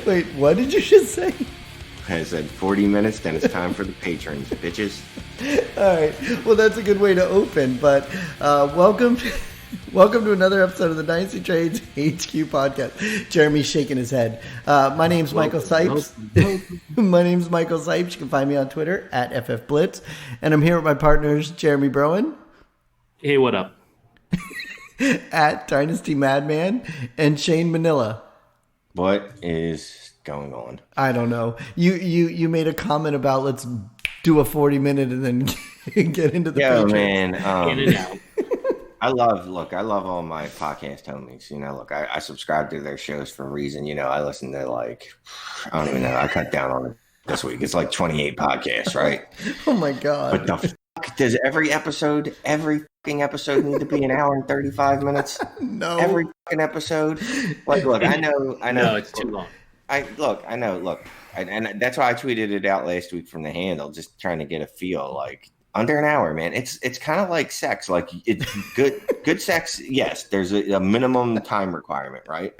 Wait, what did you just say? I said 40 minutes, then it's time for the patrons, bitches. All right. Well, that's a good way to open. But welcome to another episode of the Dynasty Trades HQ podcast. Jeremy's shaking his head. My name's Michael Cipes. My name's Michael Cipes. You can find me on Twitter at FFBlitz. And I'm here with my partners, Jeremy Browand. Hey, what up? At Dynasty Madman, and Shane Manila. What is going on? I don't know. You made a comment about let's do a 40-minute and then get into the Yo, Patriots. man. In and out. I love all my podcast homies. I subscribe to their shows for a reason. I listen to I don't even know. I cut down on it this week. It's like 28 podcasts, right? Oh my God. But the fuck does every fucking episode need to be an hour and 35 minutes? No. Every fucking episode. Look, I know. No, it's too long. I know. And that's why I tweeted it out last week from the handle, just trying to get a feel. Under an hour, man. It's kind of like sex. It's good sex. Yes, there's a minimum time requirement, right?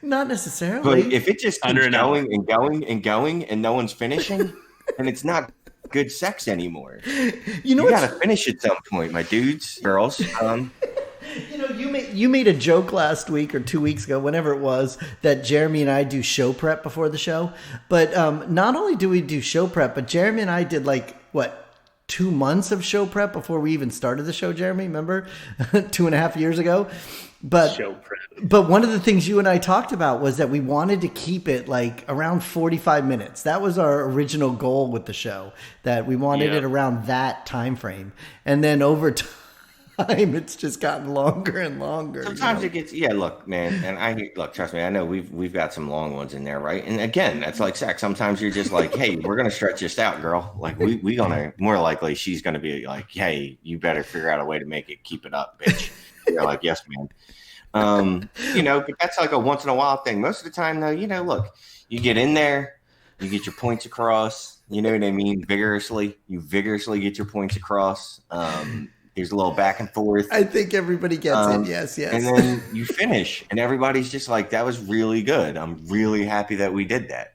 Not necessarily. But if it just keeps going and going and going and no one's finishing, then it's not good sex anymore. You got to finish at some point, my dudes, girls. You made a joke last week or 2 weeks ago, whenever it was, that Jeremy and I do show prep before the show. But not only do we do show prep, but Jeremy and I did 2 months of show prep before we even started the show, Jeremy, remember? 2.5 years ago. Show prep. But one of the things you and I talked about was that we wanted to keep it around 45 minutes. That was our original goal with the show, that we wanted it around that time frame. And then over time, it's just gotten longer and longer. Sometimes it gets, look, man, and trust me, I know we've got some long ones in there, right? And again, that's like sex. Sometimes you're just like, hey, we're gonna stretch this out, girl. We gonna, more likely she's gonna be like, hey, you better figure out a way to make it, keep it up, bitch. You're like, yes, man. But that's like a once in a while thing. Most of the time, though, look, you get in there, you get your points across. You know what I mean? You vigorously get your points across. There's a little back and forth. I think everybody gets it. Yes. And then you finish, and everybody's just like, that was really good. I'm really happy that we did that.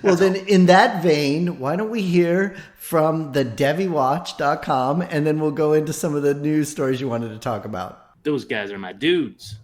Well, then in that vein, why don't we hear from the DevyWatch.com, and then we'll go into some of the news stories you wanted to talk about. Those guys are my dudes.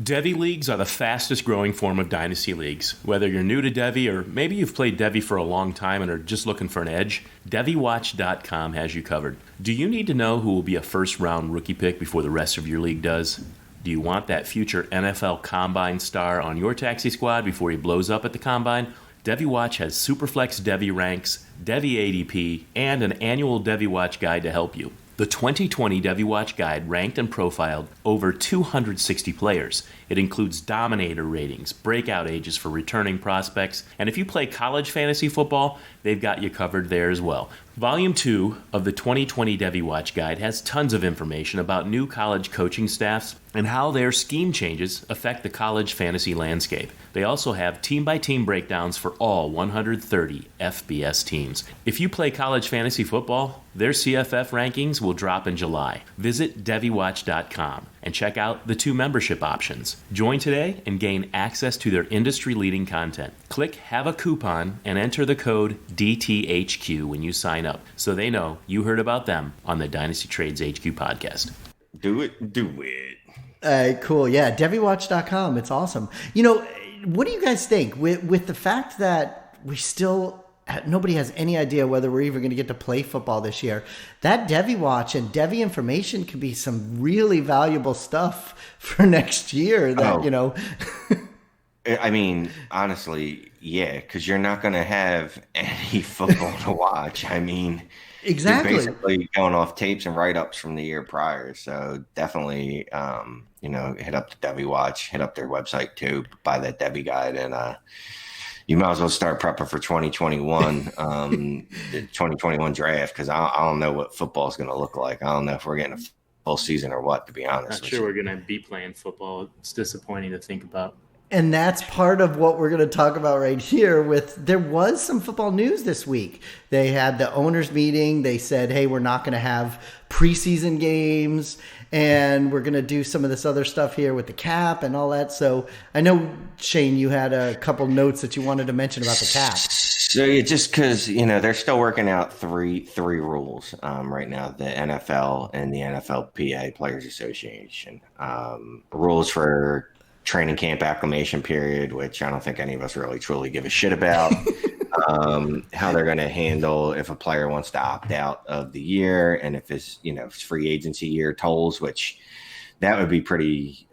Devy leagues are the fastest growing form of dynasty leagues. Whether you're new to Devy or maybe you've played Devy for a long time and are just looking for an edge, DevyWatch.com has you covered. Do you need to know who will be a first-round rookie pick before the rest of your league does? Do you want that future NFL Combine star on your taxi squad before he blows up at the Combine? DevyWatch has Superflex Devy ranks, Devy ADP, and an annual DevyWatch guide to help you. The 2020 DevyWatch Guide ranked and profiled over 260 players. It includes dominator ratings, breakout ages for returning prospects, and if you play college fantasy football, they've got you covered there as well. Volume 2 of the 2020 DevyWatch Guide has tons of information about new college coaching staffs and how their scheme changes affect the college fantasy landscape. They also have team-by-team breakdowns for all 130 FBS teams. If you play college fantasy football, their CFF rankings will drop in July. Visit DevyWatch.com and check out the 2 membership options. Join today and gain access to their industry-leading content. Click Have a Coupon and enter the code DTHQ when you sign up, so they know you heard about them on the Dynasty Trades HQ podcast. Do it. Cool. Yeah, DevyWatch.com. It's awesome. What do you guys think with the fact that we still nobody has any idea whether we're even going to get to play football this year? That Devy Watch and Devy information could be some really valuable stuff for next year. I mean, honestly, yeah, because you're not going to have any football to watch. I mean, exactly. You're basically going off tapes and write-ups from the year prior. So definitely, hit up the Devy Watch, hit up their website too, buy that Devy guide, and you might as well start prepping for 2021, the 2021 draft, because I don't know what football is going to look like. I don't know if we're getting a full season or what, to be honest. Not sure we're going to be playing football. It's disappointing to think about. And that's part of what we're going to talk about right here there was some football news this week. They had the owners meeting. They said, hey, we're not going to have preseason games and we're going to do some of this other stuff here with the cap and all that. So I know, Shane, you had a couple notes that you wanted to mention about the cap. So yeah, just because, they're still working out three rules right now, the NFL and the NFLPA Players Association. Rules for training camp acclimation period, which I don't think any of us really truly give a shit about. How they're going to handle if a player wants to opt out of the year, and if his free agency year tolls, which that would be pretty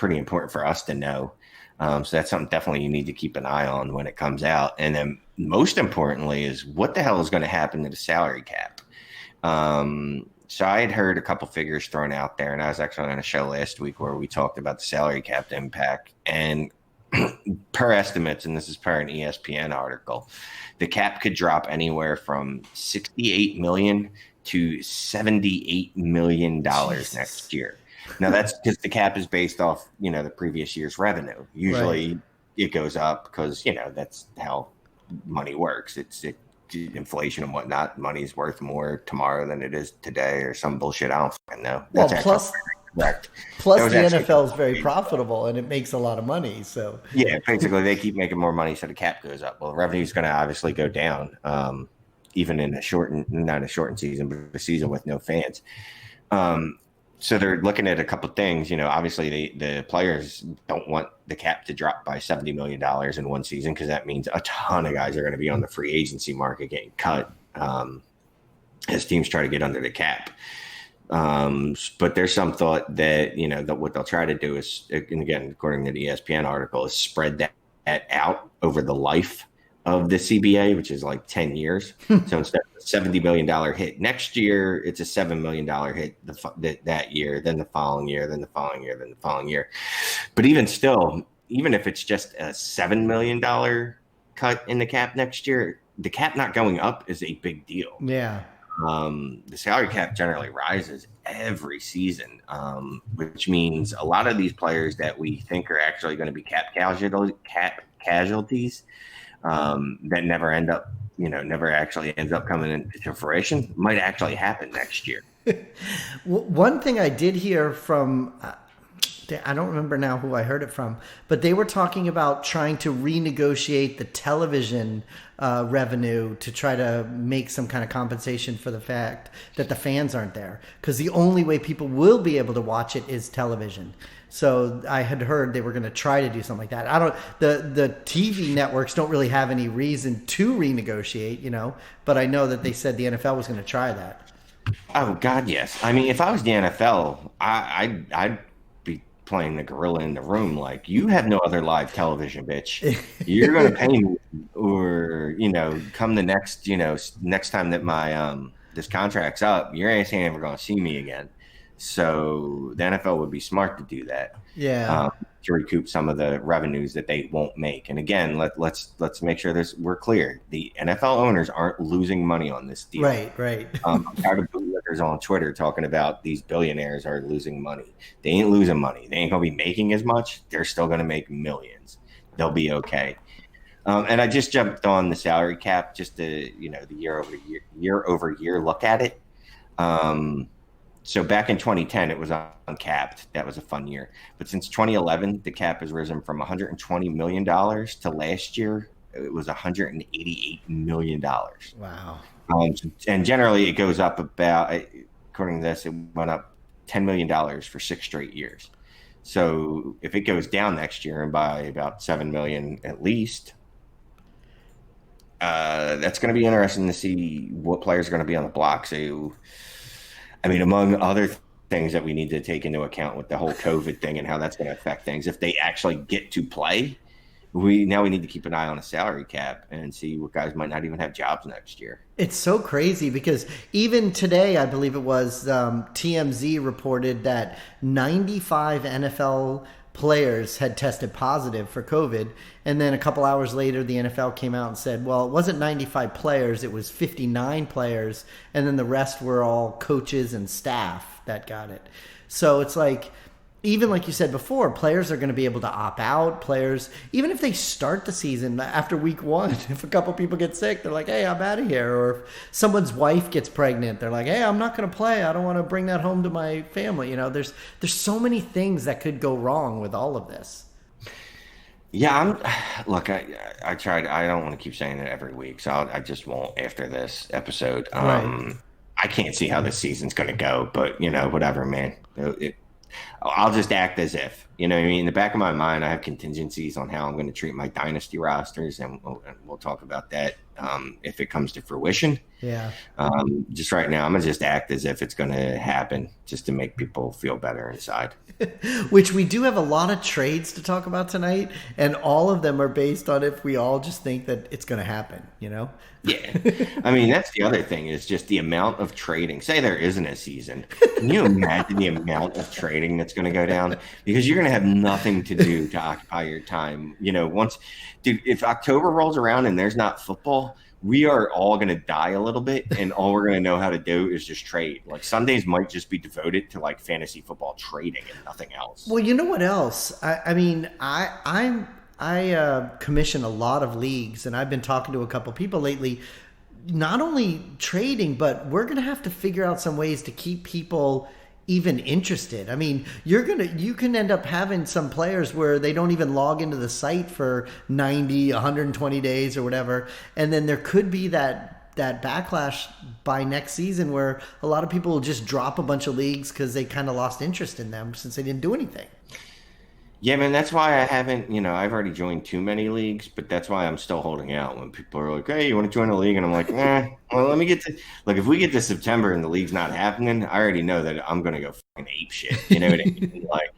important for us to know. So that's something definitely you need to keep an eye on when it comes out. And then most importantly is what the hell is going to happen to the salary cap. So I had heard a couple figures thrown out there, and I was actually on a show last week where we talked about the salary cap impact. And per estimates, and this is per an ESPN article, the cap could drop anywhere from $68 million to $78 million next year. Now that's because the cap is based off, the previous year's revenue. Usually it goes up because, that's how money works. It's inflation and whatnot. Money's worth more tomorrow than it is today or some bullshit. I don't fucking know. That's plus the NFL is very crazy. Profitable and it makes a lot of money. So yeah, basically they keep making more money, so the cap goes up. Well, revenue is going to obviously go down, even in not a shortened season, but a season with no fans. So they're looking at a couple of things. Obviously the players don't want the cap to drop by $70 million in one season, because that means a ton of guys are going to be on the free agency market getting cut as teams try to get under the cap. But there's some thought that, that what they'll try to do is, and again, according to the ESPN article, is spread that out over the life of the CBA, which is like 10 years. So instead of a $70 million hit next year, it's a $7 million hit that year, then the following year, then the following year, then the following year. But even still, even if it's just a $7 million cut in the cap next year, the cap not going up is a big deal. Yeah. The salary cap generally rises every season, which means a lot of these players that we think are actually going to be cap casualties that never actually ends up coming into fruition might actually happen next year. One thing I did hear from, I don't remember now who I heard it from, but they were talking about trying to renegotiate the television revenue to try to make some kind of compensation for the fact that the fans aren't there. Because the only way people will be able to watch it is television. So I had heard they were going to try to do something like that. The TV networks don't really have any reason to renegotiate, but I know that they said the NFL was going to try that. Oh God, yes. I mean, if I was the NFL, I'd be playing the gorilla in the room. Like, you have no other live television, bitch. You're going to pay me, or come the next time that my this contract's up, your ass ain't ever going to see me again. So the NFL would be smart to do that. Yeah. To recoup some of the revenues that they won't make. And again, let's make sure we're clear. The NFL owners aren't losing money on this deal. Right. I'm tired of bootlickers on Twitter talking about these billionaires are losing money. They ain't losing money. They ain't gonna be making as much. They're still gonna make millions. They'll be okay. And I just jumped on the salary cap just to the year over year look at it. So back in 2010, it was uncapped. That was a fun year. But since 2011, the cap has risen from $120 million to last year, it was $188 million. Wow. And generally, it goes up about, according to this, it went up $10 million for 6 straight years. So if it goes down next year and by about $7 million at least, that's going to be interesting to see what players are going to be on the block. So, I mean, among other things that we need to take into account with the whole COVID thing and how that's going to affect things, if they actually get to play, we need to keep an eye on a salary cap and see what guys might not even have jobs next year. It's so crazy because even today, I believe it was TMZ reported that 95 NFL players had tested positive for COVID. And then a couple hours later, the NFL came out and said, well, it wasn't 95 players, it was 59 players. And then the rest were all coaches and staff that got it. So it's like, even like you said before, players are going to be able to opt out. Players, even if they start the season after week 1, if a couple people get sick, they're like, hey, I'm out of here. Or if someone's wife gets pregnant, they're like, hey, I'm not going to play. I don't want to bring that home to my family. There's so many things that could go wrong with all of this. Yeah, I tried. I don't want to keep saying it every week, so I just won't after this episode. Right. I can't see how this season's going to go, but whatever, man. I'll just act as if, what I mean? In the back of my mind, I have contingencies on how I'm going to treat my dynasty rosters, and we'll talk about that if it comes to fruition. Yeah. Just right now, I'm going to just act as if it's going to happen just to make people feel better inside. Which we do have a lot of trades to talk about tonight, and all of them are based on if we all just think that it's going to happen, Yeah. I mean, that's the other thing is just the amount of trading. Say there isn't a season. Can you imagine the amount of trading that's going to go down? Because you're going to have nothing to do to occupy your time. If October rolls around and there's not football, we are all going to die a little bit, and all we're going to know how to do is just trade. Like Sundays might just be devoted to like fantasy football trading and nothing else. Well, you know what else? I commission a lot of leagues, and I've been talking to a couple people lately, not only trading, but we're going to have to figure out some ways to keep people even interested. I mean, you can end up having some players where they don't even log into the site for 90, 120 days or whatever. And then there could be that backlash by next season where a lot of people will just drop a bunch of leagues because they kind of lost interest in them since they didn't do anything. Yeah, man, that's why I haven't, I've already joined too many leagues, but that's why I'm still holding out when people are like, hey, you want to join a league? And I'm like, well, let me get to, like, if we get to September and the league's not happening, I already know that I'm going to go fucking ape shit. You know what I mean? Like,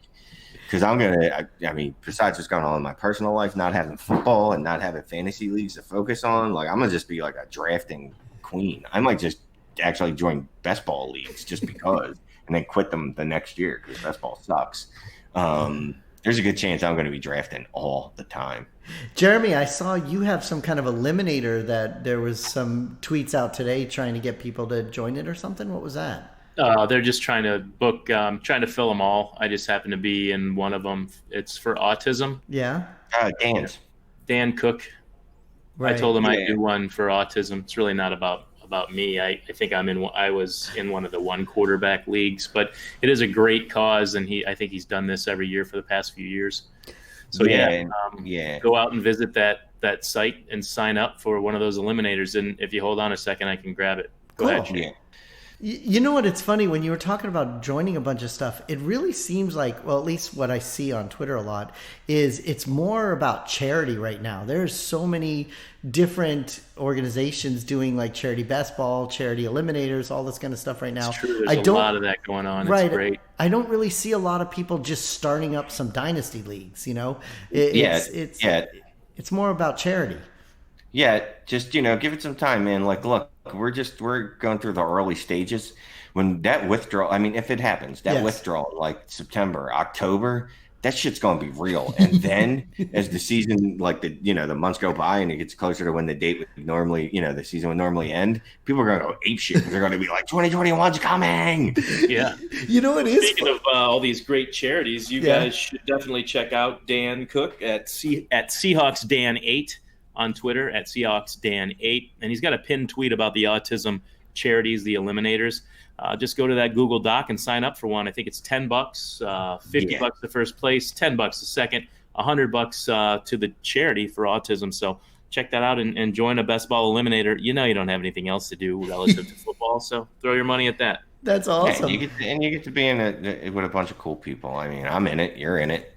because I'm going to, I mean, besides what's going on in my personal life, not having football and not having fantasy leagues to focus on, like, I'm going to just be like a drafting queen. I might just actually join best ball leagues just because, and then quit them the next year because best ball sucks. There's a good chance I'm going to be drafting all the time. Jeremy, I saw you have some kind of eliminator that there was some tweets out today trying to get people to join it or something. What was that? They're just trying to book, trying to fill them all. I just happen to be in one of them. It's for autism. Yeah. Dan Cook. Right. I told him I'd do one for autism. It's really not about me. I think I was in one of the one quarterback leagues, but it is a great cause, and I think he's done this every year for the past few years. So go out and visit that site and sign up for one of those eliminators. And if you hold on a second, I can grab it. Go ahead, Shane. Yeah. You know what? It's funny when you were talking about joining a bunch of stuff. It really seems like, well, at least what I see on Twitter a lot is it's more about charity right now. There's so many different organizations doing like charity best ball, charity eliminators, all this kind of stuff right now. It's true. There's a lot of that going on. Right. It's great. I don't really see a lot of people just starting up some dynasty leagues. It's more about charity. Yeah, just give it some time, man. Like, look, we're going through the early stages. When that withdrawal, I mean, if it happens, withdrawal, like September, October, that shit's going to be real. And then as the season, like the months go by and it gets closer to when the date would normally, the season would normally end, people are going to go ape shit. They're going to be like, 2021's coming. Yeah. It is. Speaking of all these great charities, you guys should definitely check out Dan Cook at Seahawks Dan 8 on Twitter at Seahawks Dan 8. And he's got a pinned tweet about the autism charities, the eliminators. Just go to that Google Doc and sign up for one. I think it's $10, $50 the first place, $10 the second, $100 to the charity for autism. So check that out and join a best ball eliminator. You don't have anything else to do relative to football, so throw your money at that. That's awesome. You get to be in it with a bunch of cool people. I mean, I'm in it. You're in it.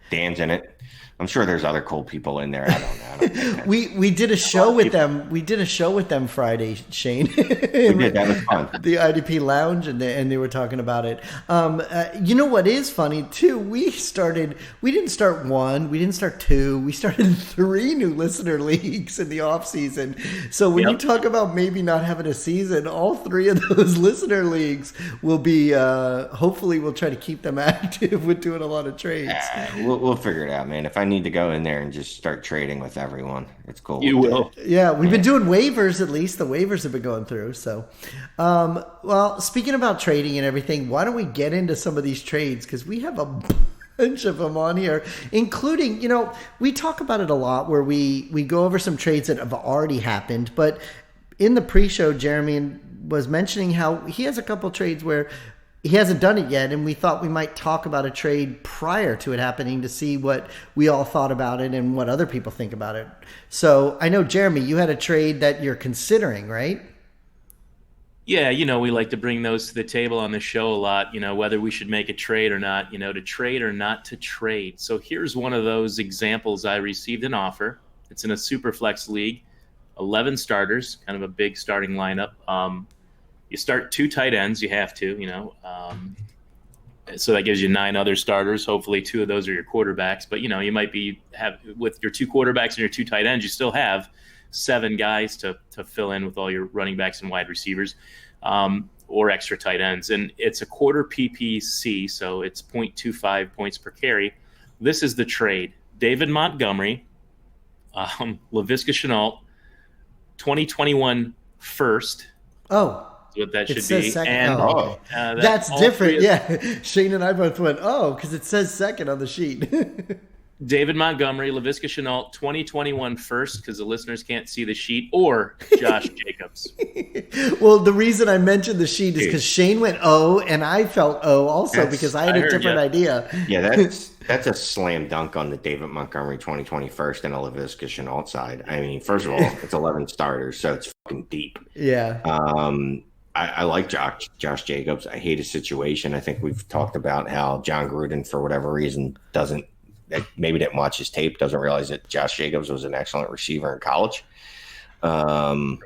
Dan's in it. I'm sure there's other cool people in there. I don't know. We did a show with them. We did a show with them Friday, Shane. We did. That was fun. The IDP Lounge, and they were talking about it. You know what is funny too? We didn't start one. We didn't start two. We started 3 new listener leagues in the off season. So when you talk about maybe not having a season, all 3 of those listener leagues will be. Hopefully, we'll try to keep them active with doing a lot of trades. We'll figure it out, man. If I need to go in there and just start trading with everyone. It's cool. You will. Yeah, we've been doing waivers at least. The waivers have been going through. So, well, speaking about trading and everything, why don't we get into some of these trades? Because we have a bunch of them on here, including, we talk about it a lot where we go over some trades that have already happened. But in the pre-show, Jeremy was mentioning how he has a couple trades where he hasn't done it yet, and we thought we might talk about a trade prior to it happening to see what we all thought about it and what other people think about it. So I know, Jeremy, you had a trade that you're considering, right? Yeah, we like to bring those to the table on the show a lot, whether we should make a trade or not, to trade or not to trade. So here's one of those examples. I received an offer. It's in a super flex league, 11 starters, kind of a big starting lineup. You start 2 tight ends. You have to, so that gives you 9 other starters. Hopefully 2 of those are your quarterbacks. But, you might have with your 2 quarterbacks and your 2 tight ends, you still have 7 guys to fill in with all your running backs and wide receivers or extra tight ends. And it's a quarter PPC, so it's 0.25 points per carry. This is the trade. David Montgomery, Laviska Shenault, 2021 first. Oh. What that should it says be. Second. And that's different. Yeah. Shane and I both went, because it says second on the sheet. David Montgomery, Laviska Shenault, 2021 first, because the listeners can't see the sheet, or Josh Jacobs. Well, the reason I mentioned the sheet is because Shane went and I felt also because I had a different idea. Yeah, that's a slam dunk on the David Montgomery 2020 first and a Laviska Shenault side. I mean, first of all, it's 11 starters, so it's fucking deep. Yeah. I like Josh Jacobs. I hate his situation. I think we've talked about how John Gruden, for whatever reason, maybe didn't watch his tape, doesn't realize that Josh Jacobs was an excellent receiver in college. Right.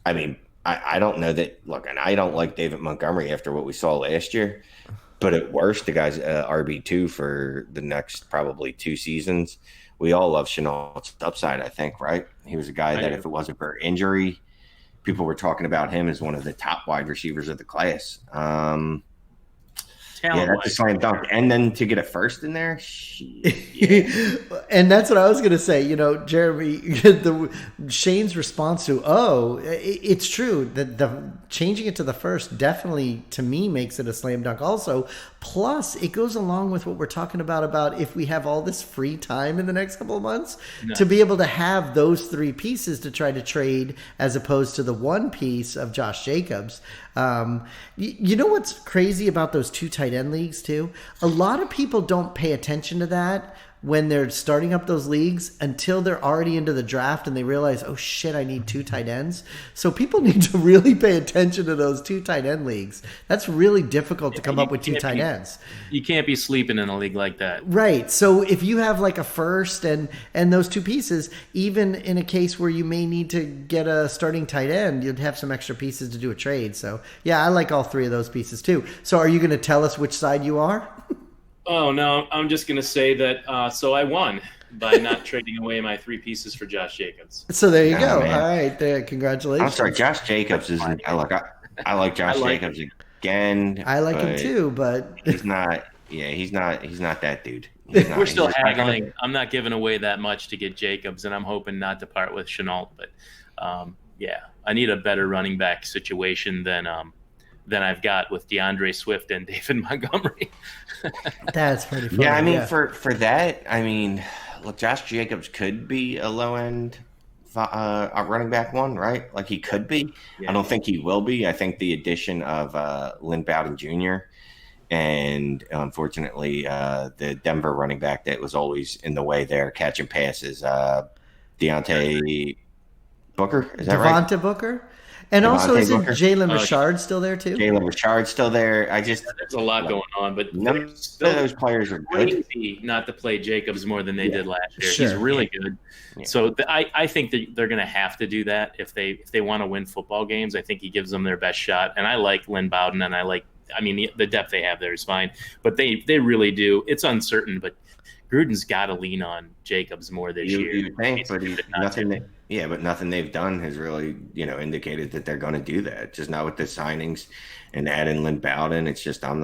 I mean, I don't know that. Look, and I don't like David Montgomery after what we saw last year. But at worst, the guy's RB2 for the next probably 2 seasons. We all love Shenault's upside, I think, right? He was a guy that if it wasn't for injury, people were talking about him as one of the top wide receivers of the class. Yeah, that's a slam dunk. And then to get a first in there, and that's what I was going to say. Jeremy, Shane's response to it's true that the changing it to the first definitely to me makes it a slam dunk. Also, plus it goes along with what we're talking about if we have all this free time in the next couple of months to be able to have those 3 pieces to try to trade as opposed to the 1 piece of Josh Jacobs. You know what's crazy about those 2 tight end leagues too? A lot of people don't pay attention to that when they're starting up those leagues until they're already into the draft and they realize, oh shit, I need 2 tight ends. So people need to really pay attention to those 2 tight end leagues. That's really difficult to come up with 2 tight ends. You can't be sleeping in a league like that. Right. So if you have like a first and those 2 pieces, even in a case where you may need to get a starting tight end, you'd have some extra pieces to do a trade. So yeah, I like all 3 of those pieces too. So are you going to tell us which side you are? Oh, no, I'm just going to say that so I won by not trading away my 3 pieces for Josh Jacobs. So there you go. Man. All right. Congratulations. I'm sorry. Josh Jacobs isn't – I like Josh Jacobs again. I like him too, but – he's not – yeah, he's not that dude. We're still haggling. I'm not giving away that much to get Jacobs, and I'm hoping not to part with Shenault. But, yeah, I need a better running back situation than I've got with DeAndre Swift and David Montgomery. That's pretty funny. Yeah, I mean, for that, I mean, look, Josh Jacobs could be a low-end running back 1, right? Like he could be. Yeah. I don't think he will be. I think the addition of Lynn Bowden Jr. and unfortunately the Denver running back that was always in the way there catching passes, Devontae Booker, is that right? Devontae Booker? And also, isn't Jalen Richard still there too? Jalen Richard's still there. There's a lot going on, but none of those players are good. Not to play Jacobs more than they did last year. Sure. He's really good. Yeah. So I think that they're going to have to do that if they want to win football games. I think he gives them their best shot. And I like Lynn Bowden, and the depth they have there is fine. But they really do. It's uncertain, but Gruden's got to lean on Jacobs more this year. You think, but nothing they've done has really, indicated that they're going to do that. Just not with the signings and adding Lynn Bowden. It's just I'm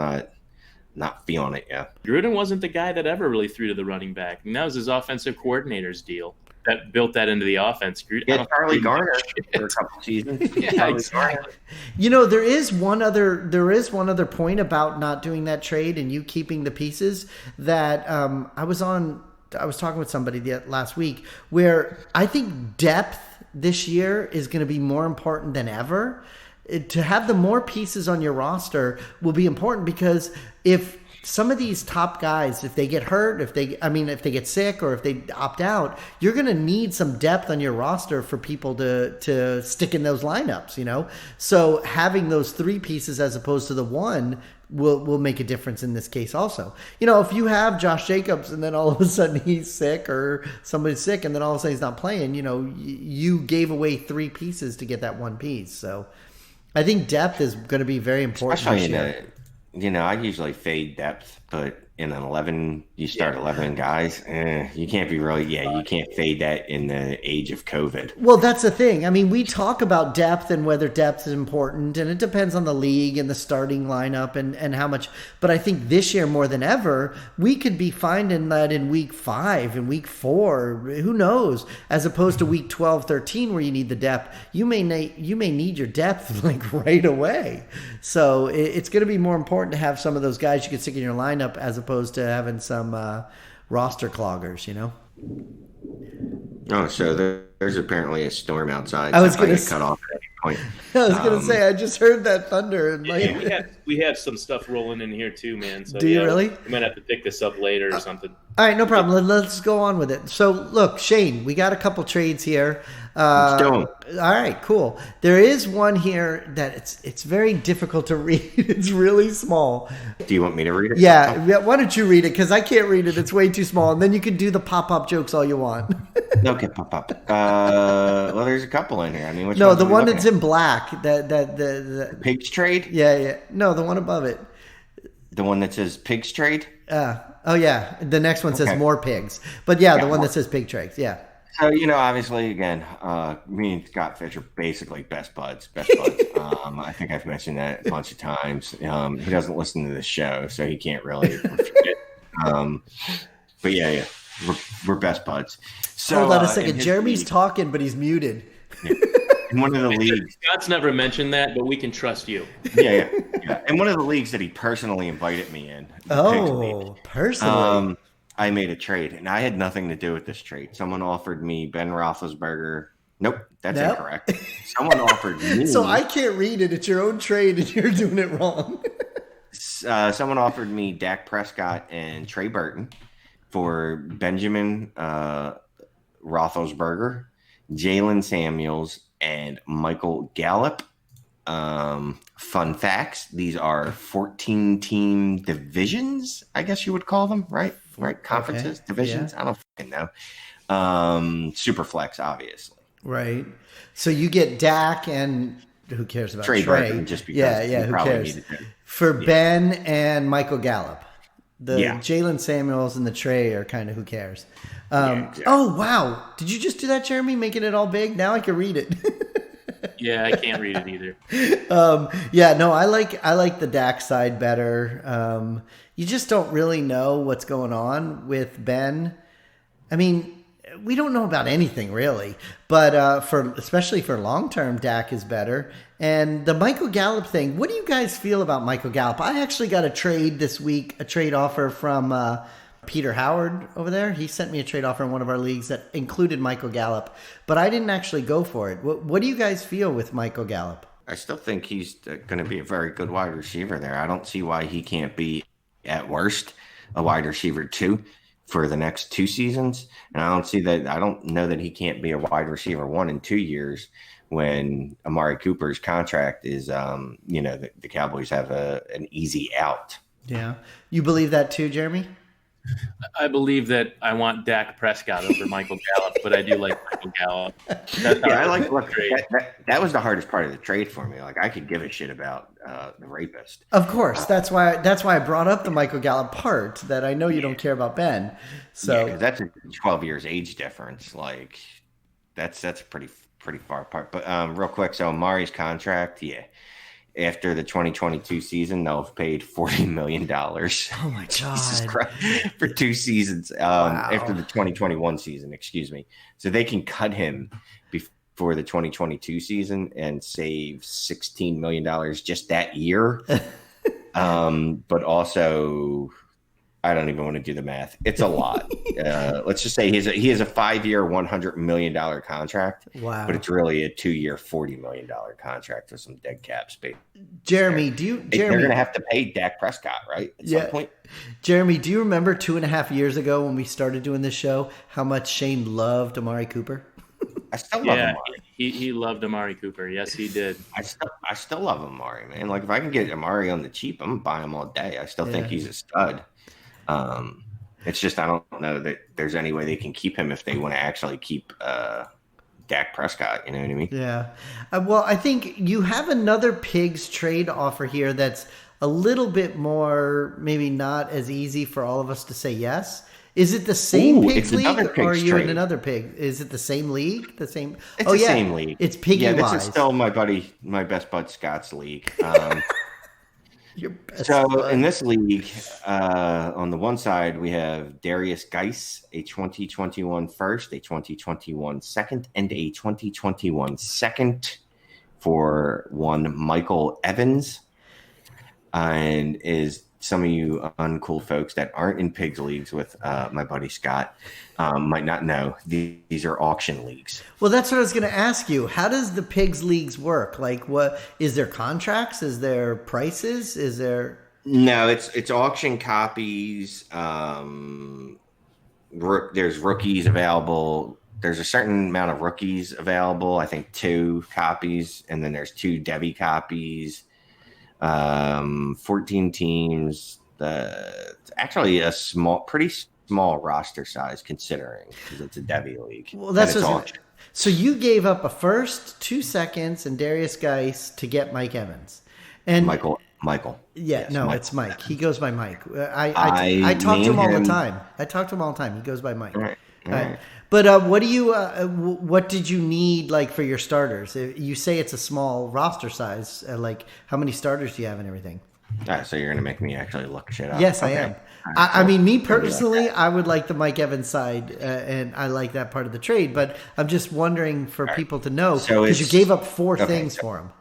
not feeling it yet. Gruden wasn't the guy that ever really threw to the running back. And that was his offensive coordinator's deal that built that into the offense. Yeah, Charlie Garner for a couple seasons. Yeah, exactly. There is one other point about not doing that trade and you keeping the pieces that I was talking with somebody last week where I think depth this year is going to be more important than ever. To have the more pieces on your roster will be important because if some of these top guys, if they get hurt, if they get sick or if they opt out, you're going to need some depth on your roster for people to stick in those lineups, So having those 3 pieces as opposed to the 1 will make a difference in this case also. If you have Josh Jacobs and then all of a sudden he's sick or somebody's sick and then all of a sudden he's not playing, you gave away 3 pieces to get that 1 piece. So I think depth is going to be very important. Especially I usually fade depth, but in an 11, you start 11 guys. You can't be you can't fade that in the age of COVID. Well, that's the thing. I mean, we talk about depth and whether depth is important, and it depends on the league and the starting lineup and how much. But I think this year more than ever, we could be finding that in week 5 and week 4, who knows, as opposed to week 12, 13, where you need the depth. You may need your depth like right away. So it's going to be more important to have some of those guys you can stick in your lineup as opposed to having some roster cloggers, Oh, so there's apparently a storm outside. I was going to cut off at any point. I was going to say I just heard that thunder. And we have some stuff rolling in here too, man. So do you really? We might have to pick this up later or something. All right, no problem. Let's go on with it. So, look, Shane, we got a couple trades here. Let's do 'em. All right, cool. There is one here that it's very difficult to read. It's really small. Do you want me to read it? Yeah, why don't you read it? Because I can't read it. It's way too small. And then you can do the pop-up jokes all you want. Okay, pop. Well, there's a couple in here. I mean, which no, the one that's in black. The Pigs trade? Yeah. No, the one above it. The one that says pigs trade? Oh, yeah. The next one says more pigs. But yeah, the one that says pig trades. Yeah. So, obviously, again, me and Scott Fish are basically best buds. I think I've mentioned that a bunch of times. He doesn't listen to the show, so he can't really refute it. But yeah, we're best buds. So, hold on a second. Jeremy's talking, but he's muted. Yeah. In one of the leagues. Scott's never mentioned that, but we can trust you. Yeah. In one of the leagues that he personally invited me in. Personally. I made a trade, and I had nothing to do with this trade. Someone offered me Ben Roethlisberger. Nope, that's incorrect. Someone offered me. So I can't read it. It's your own trade, and you're doing it wrong. Someone offered me Dak Prescott and Trey Burton for Benjamin Roethlisberger, Jalen Samuels, and Michael Gallup. Fun facts: these are 14-team divisions, I guess you would call them, right? Conferences, divisions. Yeah. I don't fucking know. Super flex, obviously. Right. So you get Dak and who cares about Trey Burton, just because who cares? For Ben and Michael Gallup. The Jalen Samuels and the Trey are kind of who cares. Exactly. Oh, wow. Did you just do that, Jeremy? Making it all big? Now I can read it. Yeah, I can't read it either. I like the Dak side better. You just don't really know what's going on with Ben. I mean, we don't know about anything really, but especially for long term, Dak is better. And the Michael Gallup thing, what do you guys feel about Michael Gallup? I actually got a trade this week, a trade offer from Peter Howard over there. He sent me a trade offer in one of our leagues that included Michael Gallup, but I didn't actually go for it. What do you guys feel with Michael Gallup? I still think he's going to be a very good wide receiver there. I don't see why he can't be, at worst, a wide receiver 2 for the next 2 seasons. And I don't know that he can't be a wide receiver 1 in 2 years when Amari Cooper's contract is, the Cowboys have an easy out. Yeah. You believe that too, Jeremy? I believe that I want Dak Prescott over Michael Gallup, but I do like Michael Gallup. That was the hardest part of the trade for me. Like, I could give a shit about the rapist. Of course, that's why I brought up the Michael Gallup part. That I know you don't care about Ben. So that's a 12 years age difference. Like, that's pretty far apart. But real quick, so Amari's contract, after the 2022 season, they'll have paid $40 million. Oh my Jesus God. Christ, for 2 seasons after the 2021 season, excuse me. So they can cut him before the 2022 season and save $16 million just that year. But also, I don't even want to do the math. It's a lot. Let's just say he has a 5-year, $100 million contract. Wow. But it's really a 2-year, $40 million contract with some dead cap space. Jeremy, They're going to have to pay Dak Prescott, right? At some point. Jeremy, do you remember 2.5 years ago when we started doing this show, how much Shane loved Amari Cooper? I still love Amari. He loved Amari Cooper. Yes, he did. I still love Amari, man. Like, if I can get Amari on the cheap, I'm going to buy him all day. I still think he's a stud. It's just I don't know that there's any way they can keep him if they want to actually keep Dak Prescott. You know what I mean? Yeah. Well, I think you have another Pigs trade offer here that's a little bit more, maybe not as easy for all of us to say yes. Is it the same Pigs league, or are you in another Pig? Is it the same league? The same? It's the same league. It's Piggy Wise. This is still my best bud Scott's league. Your best So bud. in this league, on the one side, we have Darius Geis, a 2021 first, a 2021 second, and a 2021 second for one Michael Evans. And is some of you uncool folks that aren't in Pigs leagues with my buddy Scott might not know, these are auction leagues. Well, that's what I was going to ask you. How does the Pigs leagues work? Like, what is there contracts? Is there prices? Is there? No, it's auction copies. There's rookies available. There's a certain amount of rookies available. I think 2 copies, and then there's 2 Debbie copies. 14 teams. Actually a pretty small roster size considering because it's a Debbie league. Well, that's so you gave up a first, 2 seconds, and Darius Geis to get Mike Evans and Michael. Yeah, yes, no, Michael. It's Mike. He goes by Mike. I talk to him all the time. He goes by Mike. All right. But what did you need like for your starters? You say it's a small roster size. Like, how many starters do you have and everything? All right, so you're gonna make me actually look shit up. Yes, Okay. I am. Right, I mean, me personally, I would like the Mike Evans side, and I like that part of the trade. But I'm just wondering for people to know because you gave up 4 things for him.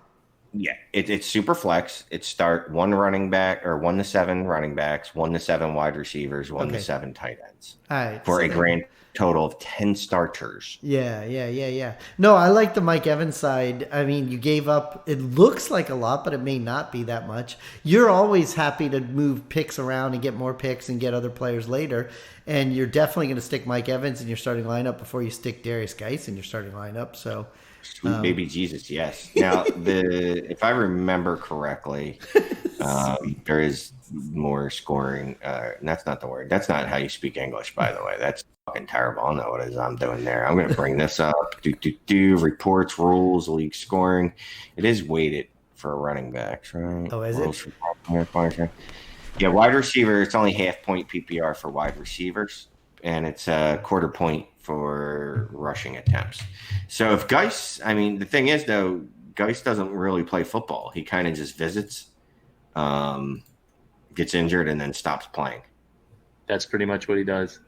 Yeah, it's super flex. It start 1 running back or 1 to 7 running backs, 1 to 7 wide receivers, 1 to 7 tight ends. All right, for a grand total of 10 starters. Yeah. No, I like the Mike Evans side. I mean, you gave up, it looks like a lot, but it may not be that much. You're always happy to move picks around and get more picks and get other players later. And you're definitely going to stick Mike Evans in your starting lineup before you stick Darius Geis in your starting lineup. So, sweet baby Jesus, yes. Now, if I remember correctly, there is more scoring. That's not the word. That's not how you speak English, by the way. That's fucking terrible. I don't know what it is I'm doing there. I'm going to bring this up. Reports, rules, league scoring. It is weighted for running backs, right? Oh, is rules it? Yeah, wide receiver. It's only half point PPR for wide receivers, and it's a quarter point for rushing attempts. So if Geis, I mean, the thing is though, Geis doesn't really play football. He kind of just visits, gets injured, and then stops playing. That's pretty much what he does.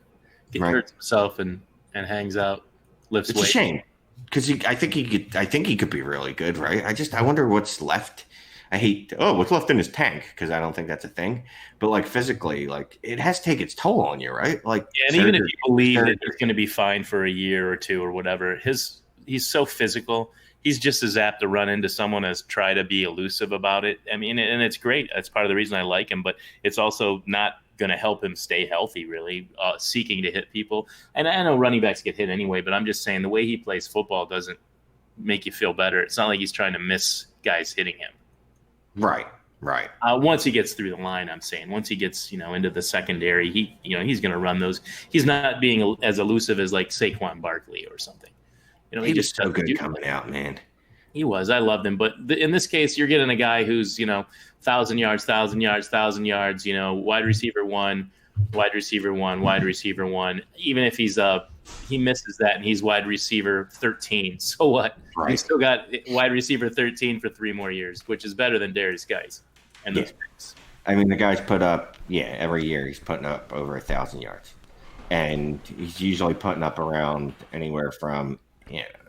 He hurts himself and hangs out, lifts weights. It's a shame because I think he could be really good, right? I wonder what's left. What's left in his tank, because I don't think that's a thing. But like physically, like it has to take its toll on you, right? Like, and even if you believe that he's going to be fine for a year or 2 or whatever, he's so physical. He's just as apt to run into someone as try to be elusive about it. I mean, and it's great. That's part of the reason I like him. But it's also not going to help him stay healthy, really, seeking to hit people. And I know running backs get hit anyway, but I'm just saying the way he plays football doesn't make you feel better. It's not like he's trying to miss guys hitting him. Right. Once he gets through the line, I'm saying once he gets, into the secondary, he's going to run those. He's not being as elusive as like Saquon Barkley or something. He just so good coming out, man. He was. I loved him, but in this case, you're getting a guy who's 1,000 yards, wide receiver 1, wide receiver 1, wide receiver 1. Even if he misses that and he's wide receiver 13, so what? Right. You still got wide receiver 13 for 3 more years, which is better than Darius Geis and those picks. I mean, the guy's put up, every year he's putting up over 1,000 yards. And he's usually putting up around anywhere from,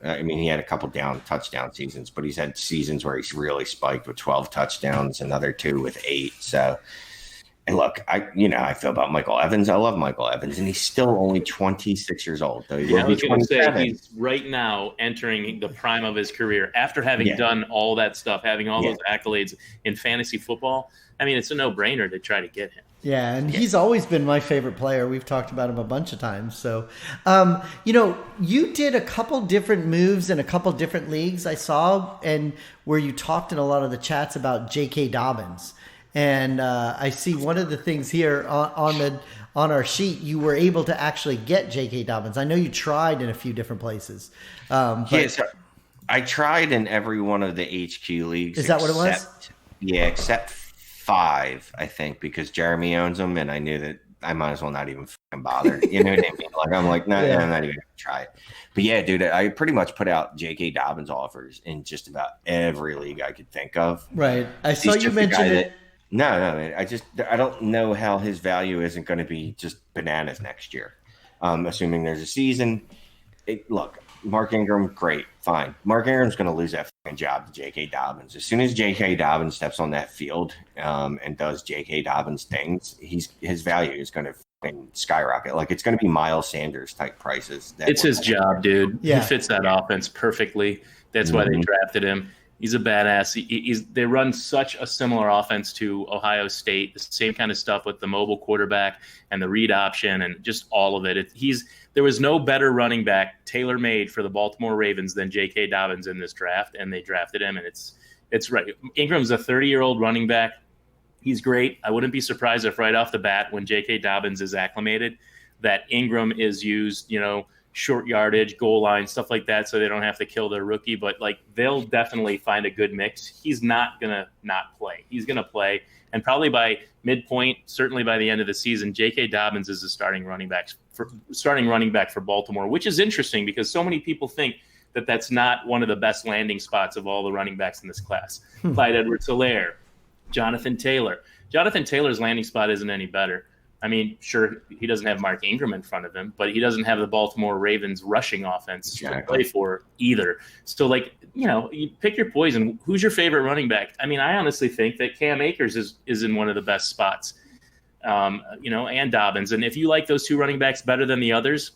I mean, he had a couple touchdown seasons, but he's had seasons where he's really spiked with 12 touchdowns, another 2 with 8. So, and look, I feel about Michael Evans. I love Michael Evans, and he's still only 26 years old. Though I was going to say he's right now entering the prime of his career after having done all that stuff, having all those accolades in fantasy football. I mean, it's a no-brainer to try to get him. Yeah, and he's always been my favorite player. We've talked about him a bunch of times. So, you did a couple different moves in a couple different leagues I saw, and where you talked in a lot of the chats about J.K. Dobbins. And I see one of the things here on our sheet, you were able to actually get J.K. Dobbins. I know you tried in a few different places. So I tried in every one of the HQ leagues. Is that what it was? Yeah, except 5, I think, because Jeremy owns them, and I knew that I might as well not even fucking bother. You know what I mean? Like, I'm like, no, I'm not even going to try it. But yeah, dude, I pretty much put out J.K. Dobbins offers in just about every league I could think of. Right. I saw you mention it. No, I don't know how his value isn't going to be just bananas next year. Assuming there's a season. Look, Mark Ingram, great, fine. Mark Ingram's going to lose that fucking job to J.K. Dobbins. As soon as J.K. Dobbins steps on that field and does J.K. Dobbins things, his value is going to fucking skyrocket. Like, it's going to be Miles Sanders type prices. It's his job, dude. Yeah. He fits that offense perfectly. That's why they drafted him. He's a badass. They run such a similar offense to Ohio State, the same kind of stuff with the mobile quarterback and the read option and just all of it. There was no better running back tailor-made for the Baltimore Ravens than J.K. Dobbins in this draft, and they drafted him, and it's right. Ingram's a 30-year-old running back. He's great. I wouldn't be surprised if right off the bat when J.K. Dobbins is acclimated that Ingram is used, short yardage, goal line, stuff like that, so they don't have to kill their rookie. But, they'll definitely find a good mix. He's not going to not play. He's going to play. And probably by midpoint, certainly by the end of the season, J.K. Dobbins is the starting running back for Baltimore, which is interesting because so many people think that that's not one of the best landing spots of all the running backs in this class. Clyde Edwards-Helaire, Jonathan Taylor. Jonathan Taylor's landing spot isn't any better. I mean, sure, he doesn't have Mark Ingram in front of him, but he doesn't have the Baltimore Ravens rushing offense to play for either. So, you pick your poison. Who's your favorite running back? I mean, I honestly think that Cam Akers is in one of the best spots, and Dobbins. And if you like those 2 running backs better than the others,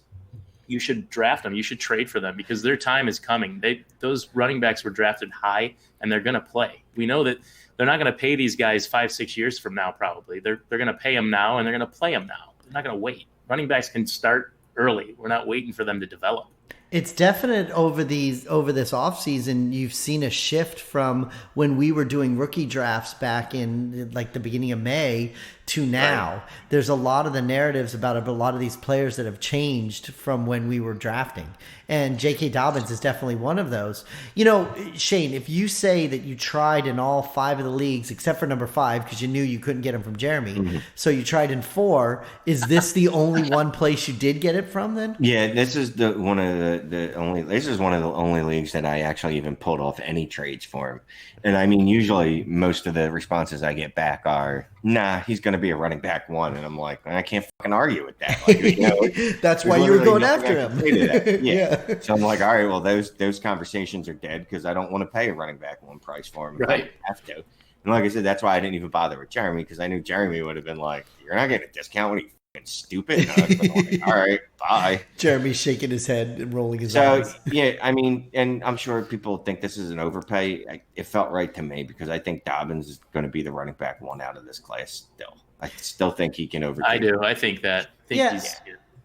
you should draft them. You should trade for them because their time is coming. Those running backs were drafted high, and they're going to play. We know that they're not going to pay these guys 5-6 years from now, probably. They're going to pay them now, and they're going to play them now. They're not going to wait. Running backs can start early. We're not waiting for them to develop. It's definite over this offseason. You've seen a shift from when we were doing rookie drafts back in the beginning of May to now. Right. There's a lot of the narratives about a lot of these players that have changed from when we were drafting. And J.K. Dobbins is definitely one of those. Shane, if you say that you tried in all 5 of the leagues, except for number 5, because you knew you couldn't get him from Jeremy, so you tried in 4, is this the only one place you did get it from then? Yeah, this is one of the only leagues that I actually even pulled off any trades for him. And I mean, usually most of the responses I get back are, nah, he's going to be a running back 1. And I'm like, I can't fucking argue with that. That's why you were going after him. Yeah. So I'm like, all right, well, those conversations are dead because I don't want to pay a running back 1 price for him. Right. I have to. And like I said, that's why I didn't even bother with Jeremy because I knew Jeremy would have been like, you're not getting a discount when you stupid. Like, all right, bye. Jeremy's shaking his head and rolling his eyes. Yeah, I mean, and I'm sure people think this is an overpay. It felt right to me because I think Dobbins is going to be the running back 1 out of this class still. I still think he can overtake. I do. I think that.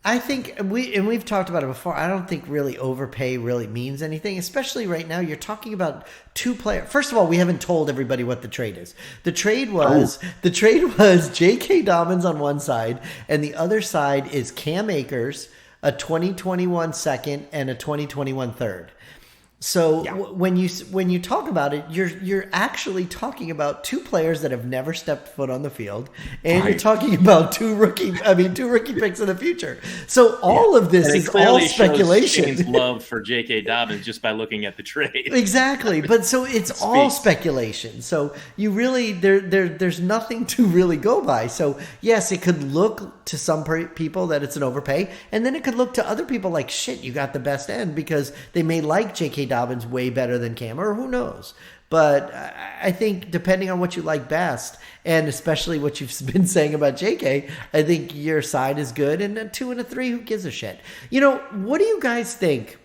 I think we've talked about it before. I don't think really overpay really means anything, especially right now. You're talking about 2 players. First of all, we haven't told everybody what the trade is. The trade was J.K. Dobbins on one side, and the other side is Cam Akers, a 2021 second and a 2021 third. So when you talk about it, you're actually talking about two players that have never stepped foot on the field, and you're talking about two rookie picks in the future. So all of this is all speculation. Shane's love for J.K. Dobbins just by looking at the trade. Exactly, but so it's all speculation. So you really there's nothing to really go by. So yes, it could look to some people that it's an overpay, and then it could look to other people like, shit, you got the best end because they may like J.K. Dobbins way better than Cam, or who knows. But I think depending on what you like best, and especially what you've been saying about JK, I think your side is good. And a 2 and a 3, who gives a shit? What do you guys think?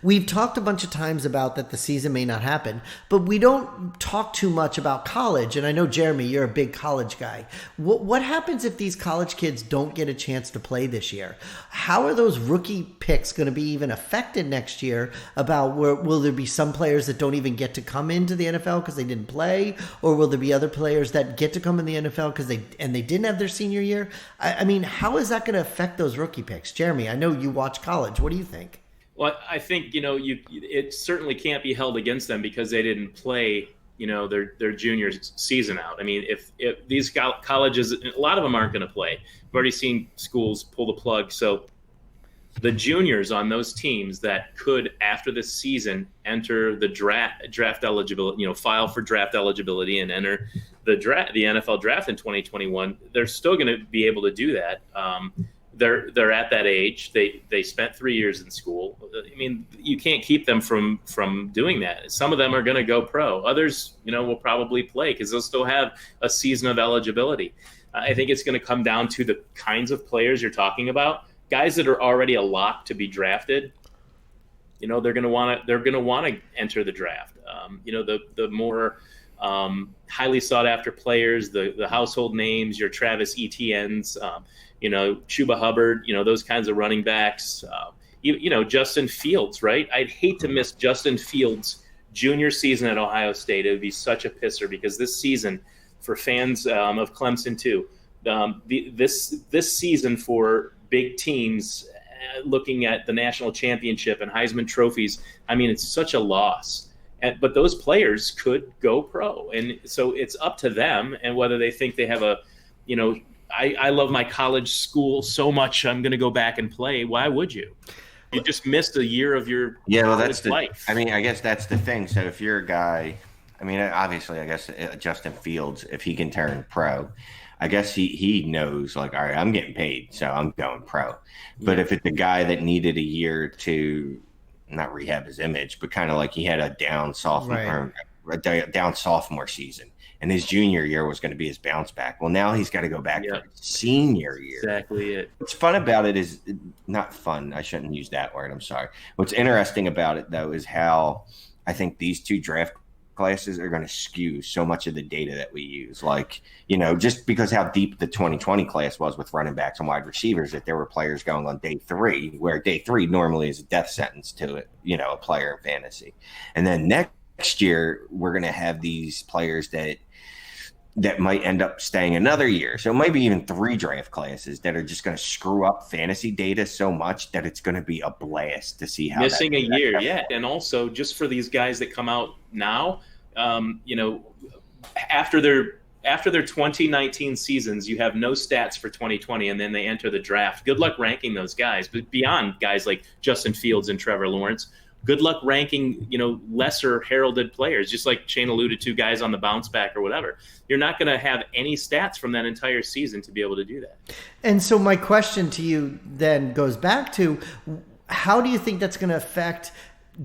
We've talked a bunch of times about that the season may not happen, but we don't talk too much about college. And I know, Jeremy, you're a big college guy. What happens if these college kids don't get a chance to play this year? How are those rookie picks going to be even affected next year? Will there be some players that don't even get to come into the NFL because they didn't play? Or will there be other players that get to come in the NFL because they didn't have their senior year? I mean, how is that going to affect those rookie picks? Jeremy, I know you watch college. What do you think? Well, I think, it certainly can't be held against them because they didn't play, their junior season out. I mean, if these colleges, a lot of them aren't going to play. I've already seen schools pull the plug. So the juniors on those teams that could, after this season, enter the draft eligibility, file for draft eligibility and enter the NFL draft in 2021, they're still going to be able to do that. They're at that age. They spent 3 years in school. I mean, you can't keep them from doing that. Some of them are going to go pro. Others, will probably play because they'll still have a season of eligibility. I think it's going to come down to the kinds of players you're talking about. Guys that are already a lock to be drafted. They're going to want to enter the draft. The more highly sought after players, the household names, your Travis Etienne's. Chuba Hubbard, those kinds of running backs, Justin Fields, right? I'd hate to miss Justin Fields' junior season at Ohio State. It would be such a pisser because this season, for fans of Clemson too, this season for big teams looking at the national championship and Heisman trophies, I mean, it's such a loss. But those players could go pro. And so it's up to them and whether they think they have I love my college school so much I'm going to go back and play. Why would you? You just missed a year of your life. I mean, I guess that's the thing. So if you're a guy, I mean, obviously, I guess Justin Fields, if he can turn pro, I guess he knows, like, all right, I'm getting paid, so I'm going pro. But if it's a guy that needed a year to not rehab his image, but kind of like he had a down sophomore season. And his junior year was going to be his bounce back. Well, now he's got to go back for his senior year. Exactly it. What's fun about it is not fun. I shouldn't use that word. I'm sorry. What's interesting about it, though, is how I think these two draft classes are going to skew so much of the data that we use. Like, just because how deep the 2020 class was with running backs and wide receivers, that there were players going on day 3, where day 3 normally is a death sentence to it, a player in fantasy. And then next year, we're going to have these players that might end up staying another year. So maybe even 3 draft classes that are just going to screw up fantasy data so much that it's going to be a blast to see how missing a year. Yeah. And also just for these guys that come out now, after their 2019 seasons, you have no stats for 2020 and then they enter the draft. Good luck ranking those guys, but beyond guys like Justin Fields and Trevor Lawrence, good luck ranking, lesser heralded players, just like Shane alluded to, guys on the bounce back or whatever. You're not going to have any stats from that entire season to be able to do that. And so my question to you then goes back to, how do you think that's going to affect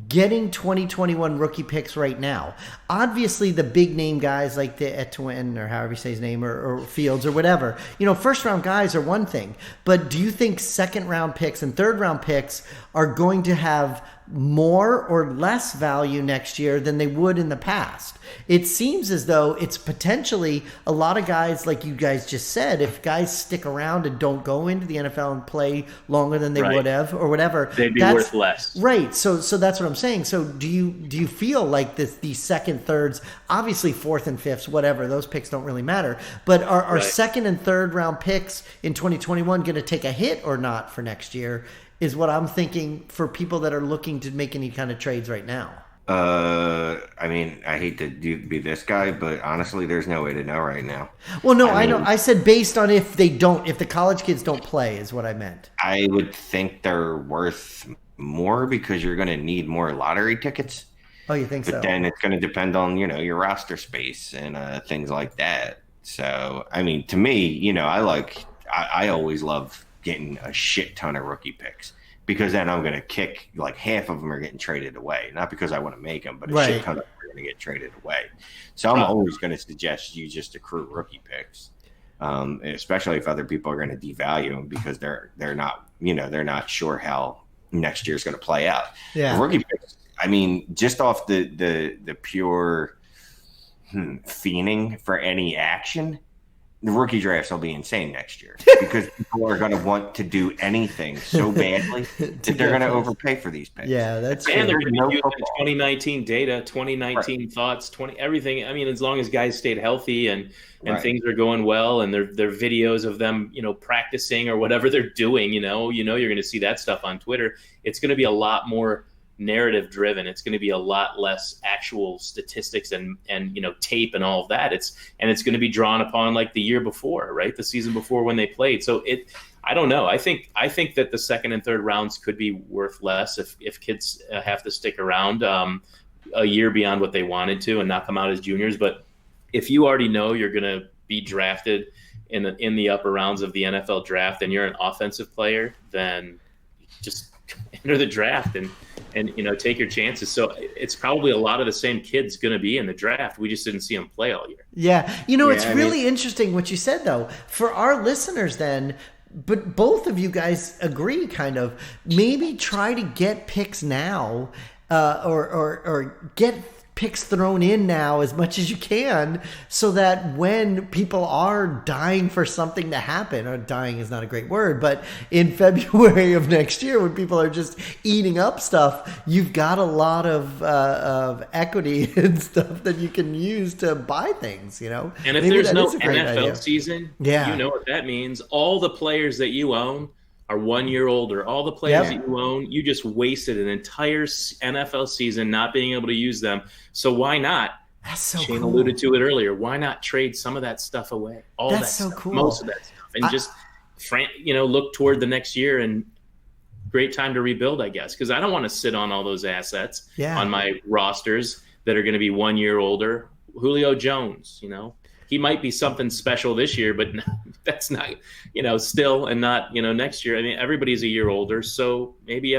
getting 2021 rookie picks right now? Obviously, the big name guys like the Etienne, or however you say his name, or Fields or whatever, first round guys are one thing. But do you think second round picks and third round picks are going to have more or less value next year than they would in the past? It seems as though it's potentially a lot of guys, like you guys just said, if guys stick around and don't go into the NFL and play longer than they would have or whatever, they'd be worth less. Right. So that's what I'm saying. So do you feel like these second, thirds, obviously fourth and fifths, whatever, those picks don't really matter, but are second and third round picks in 2021 going to take a hit or not for next year? is what I'm thinking for people that are looking to make any kind of trades right now. I mean, I hate to be this guy, but honestly, there's no way to know right now. Well, no, I know. I said based on if the college kids don't play is what I meant. I would think they're worth more because you're going to need more lottery tickets. Oh, you think so? But then it's going to depend on, your roster space and things like that. So, I mean, to me, I always love getting a shit ton of rookie picks. Because then I'm going to kick, like half of them are getting traded away. Not because I want to make them, but a shit ton of them are going to get traded away. So I'm always going to suggest you just accrue rookie picks, especially if other people are going to devalue them because they're not, they're not sure how next year's going to play out. Yeah. Rookie picks, I mean, just off the pure fiending for any action, the rookie drafts will be insane next year because people are going to want to do anything so badly that they're going to overpay for these picks. Yeah, that's and they're going to use 2019 data, 2019 thoughts, everything. I mean, as long as guys stayed healthy and things are going well, and their videos of them, practicing or whatever they're doing, you're going to see that stuff on Twitter. It's going to be a lot more narrative driven. It's going to be a lot less actual statistics and tape and all of that. It's going to be drawn upon like the year before, right? The season before when they played. So I don't know. I think that the second and third rounds could be worth less if kids have to stick around a year beyond what they wanted to and not come out as juniors. But if you already know you're going to be drafted in the upper rounds of the NFL draft and you're an offensive player, then just enter the draft and take your chances. So it's probably a lot of the same kids going to be in the draft. We just didn't see them play all year. Yeah. It's really interesting what you said, though. For our listeners then, but both of you guys agree kind of, maybe try to get picks now or get picks thrown in now as much as you can so that when people are dying for something to happen, or dying is not a great word, but in February of next year when people are just eating up stuff, you've got a lot of equity and stuff that you can use to buy things, And if maybe there's no NFL idea. Season, you know what that means. All the players that you own are 1 year older. All the players that you own, you just wasted an entire NFL season not being able to use them. So why not? That's so Shane cool. alluded to it earlier. Why not trade some of that stuff away? That's so cool. Most of that stuff, and just look toward the next year. And great time to rebuild, I guess, because I don't want to sit on all those assets on my rosters that are going to be 1 year older. Julio Jones, he might be something special this year, but that's not, still and not, next year. I mean, everybody's a year older, so maybe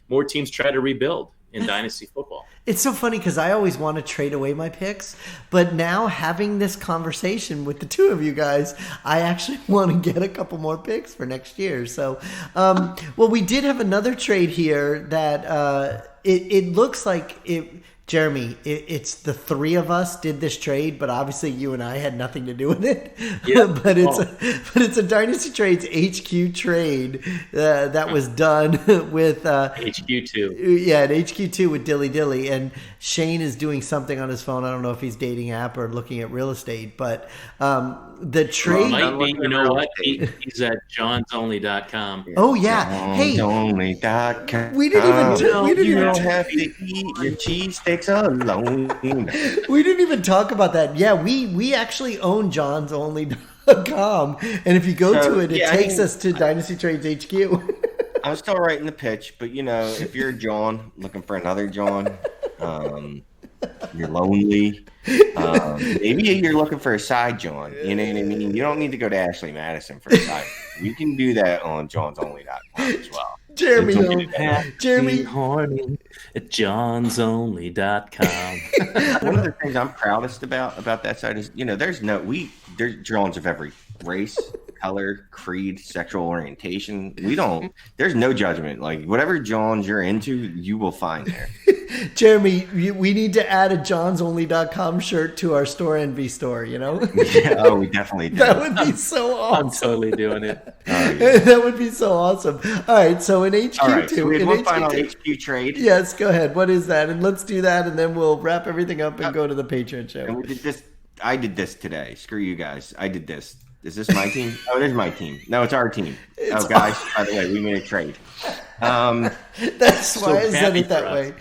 more teams try to rebuild in dynasty football. It's so funny because I always want to trade away my picks, but now having this conversation with the two of you guys, I actually want to get a couple more picks for next year. So, well, we did have another trade here that it looks like it. Jeremy, it's the three of us did this trade, but obviously you and I had nothing to do with it. Yeah. but it's a Dynasty Trades HQ trade that was done with HQ2. Yeah, at HQ2 with Dilly Dilly, and Shane is doing something on his phone. I don't know if he's dating app or looking at real estate, but the trade might be. You know what? He's at johnsonly.com. Oh yeah, johnsonly.com. We didn't even have to eat your cheesesteaks alone. We didn't even talk about that. Yeah, we actually own johnsonly.com, and if you go to it, it takes us to Dynasty Trades HQ. I'm still writing the pitch, but if you're John looking for another John, you're lonely. Maybe you're looking for a side John. You know what I mean? You don't need to go to Ashley Madison for a side. You can do that on johnsonly.com as well. Jeremy horny at johnsonly.com. One of the things I'm proudest about that side is, there's Johns of every race, color, creed, sexual orientation. There's no judgment. Like whatever Johns you're into, you will find there. Jeremy, we need to add a johnsonly.com shirt to our Store Envy store, Yeah, we definitely do. That would be so awesome. I'm totally doing it. That would be so awesome. All right, so in HQ2. All right, so we had one final HQ trade. Yes, go ahead. What is that? And let's do that, and then we'll wrap everything up and go to the Patreon show. And we did this. I did this today. Screw you guys. I did this. Is this my team? Oh, it is my team. No, it's our team. Guys, by the way, we made a trade. That's why I said it that way.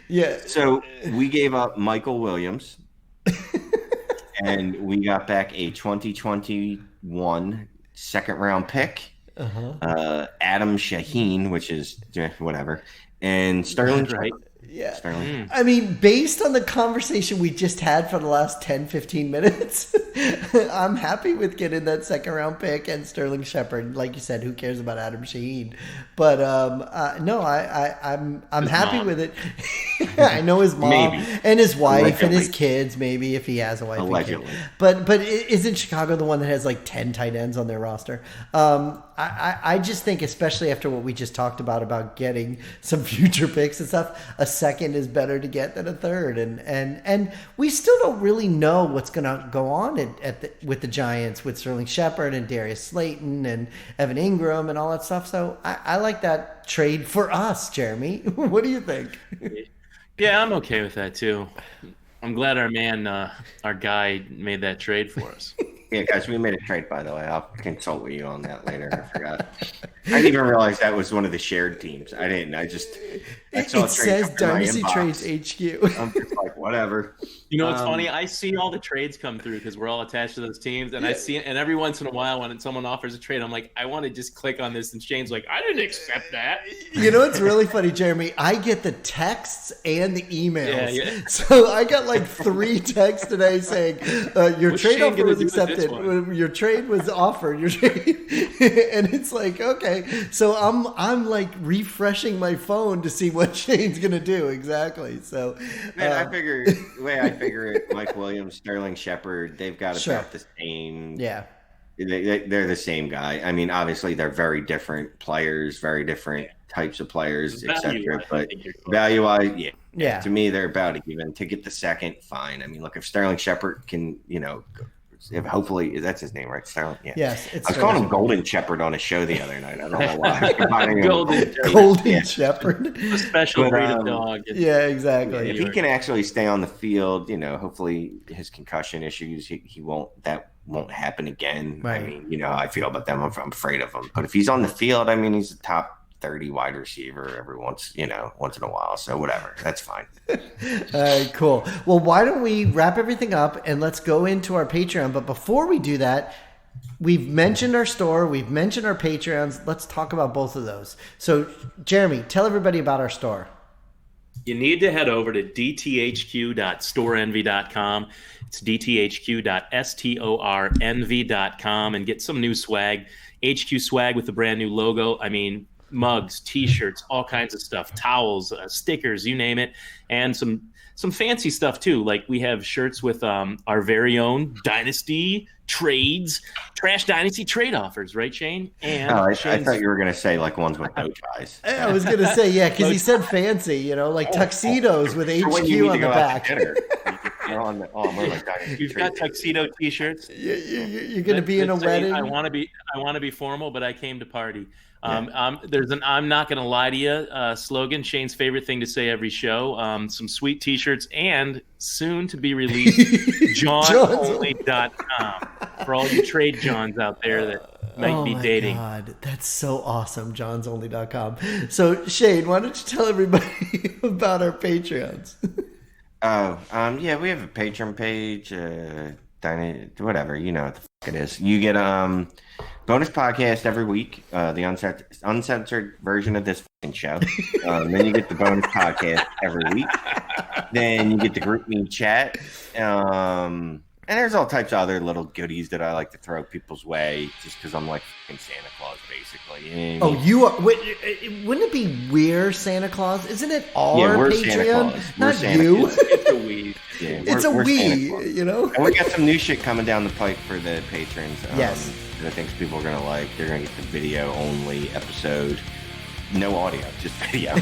Yeah. So we gave up Michael Williams, and we got back a 2021 second-round pick. Adam Shaheen, which is whatever, and Sterling. Right. Yeah. Sterling. I mean, based on the conversation we just had for the last 10, 15 minutes, I'm happy with getting that second round pick and Sterling Shepard. Like you said, who cares about Adam Shaheen? But no, I'm happy with it. I know his mom and his wife and his kids, maybe if he has a wife. Allegedly. But isn't Chicago the one that has like 10 tight ends on their roster? I just think, especially after what we just talked about getting some future picks and stuff, a second is better to get than a third. And we still don't really know what's going to go on with the Giants with Sterling Shepard and Darius Slayton and Evan Ingram and all that stuff. So I like that trade for us, Jeremy. What do you think? Yeah, I'm okay with that too. I'm glad our guy made that trade for us. Yeah, guys, we made a trade, by the way. I'll consult with you on that later. I forgot. I didn't even realize that was one of the shared teams. I didn't. I saw it says Dynasty Trades HQ. I'm just like, whatever. You know what's funny? I see all the trades come through because we're all attached to those teams, and I see it. And every once in a while, when someone offers a trade, I'm like, I want to just click on this. And Shane's like, I didn't accept that. You know what's really funny, Jeremy? I get the texts and the emails. Yeah. So I got like 3 texts today saying your trade offer was accepted. Your trade was offered. Your trade, and it's like, okay. So I'm like refreshing my phone to see what Shane's gonna do exactly. So man, I figure it. Mike Williams, Sterling Shepard, they've got about the same. Yeah, they're the same guy. I mean, obviously they're very different players, very different types of players, etc. But value-wise, yeah. To me, they're about even. To get the second, fine. I mean, look, if Sterling Shepard can, if hopefully that's his name, right? Sterling. Yeah. Yes, I was calling him Golden Shepard on a show the other night. I don't know why. Golden Shepard, a special breed of dog. Yeah, exactly. If he can actually stay on the field, hopefully his concussion issues, he won't. That won't happen again. Right. I mean, how I feel about them. I'm afraid of him. But if he's on the field, I mean, he's a top 30 wide receiver every once in a while. So whatever, that's fine. All right, cool. Well, why don't we wrap everything up and let's go into our Patreon. But before we do that, we've mentioned our store, we've mentioned our Patreons. Let's talk about both of those. So, Jeremy, tell everybody about our store. You need to head over to dthq.storeenvy.com. It's dthq.stornv.com and get some new swag. HQ swag with the brand new logo. I mean, mugs, T-shirts, all kinds of stuff, towels, stickers, you name it, and some fancy stuff too. Like we have shirts with our very own Dynasty Trades, Trash Dynasty trade offers, right, Shane? And I thought you were going to say like ones with bow ties. I was going to say, yeah, because he said fancy, like tuxedos with HQ on the back. We've got tuxedo T-shirts. You're going to be in a wedding. I want to be formal, but I came to party. There's an "I'm not going to lie to you" slogan. Shane's favorite thing to say every show. Some sweet T-shirts and soon to be released JohnOnly.com for all you trade Johns out there that might be dating. Oh my God, that's so awesome! JohnsOnly.com. So Shane, why don't you tell everybody about our Patreons? Yeah, we have a Patreon page. Whatever, you know what the fuck it is. You get bonus podcast every week, the uncensored version of this fucking show. Then you get the bonus podcast every week. Then you get the group me chat. And there's all types of other little goodies that I like to throw people's way just because I'm like fucking Santa Claus, basically. And you are? Wait, wouldn't it be we're Santa Claus? Isn't it our we're Patreon? Santa Claus. Not Santa you. Claus. It's a we. Yeah, It's a we, And we got some new shit coming down the pike for the patrons. Yes. That I think people are going to like. They're going to get the video-only episode. No audio, just video.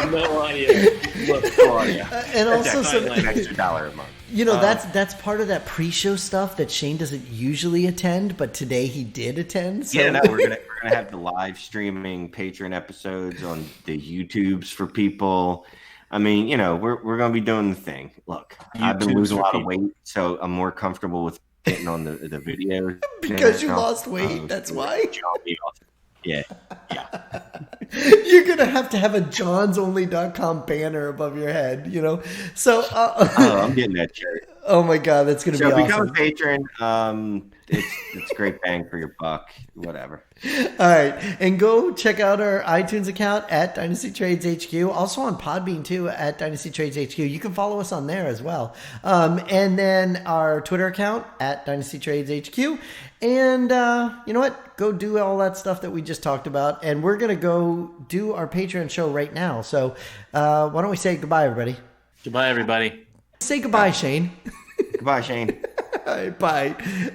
No audio. No audio. And also some an extra $1 a month. That's part of that pre-show stuff that Shane doesn't usually attend, but today he did attend. So. Yeah, no, we're gonna have the live streaming patron episodes on the YouTubes for people. I mean, we're gonna be doing the thing. Look, I've been losing a lot of weight, so I'm more comfortable with getting on the video. Because you lost weight, that's why. Yeah. You're going to have a johnsonly.com banner above your head, you know? So, I'm getting that shirt. Oh my God, that's going to be awesome. Become a patron. It's great bang for your buck, whatever. All right. And go check out our iTunes account at DynastyTradesHQ. Also on Podbean too at DynastyTradesHQ. You can follow us on there as well. And then our Twitter account at DynastyTradesHQ. And you know what? Go do all that stuff that we just talked about. And we're going to go do our Patreon show right now. So why don't we say goodbye, everybody? Goodbye, everybody. Say goodbye, Shane. Goodbye, Shane. All right, bye.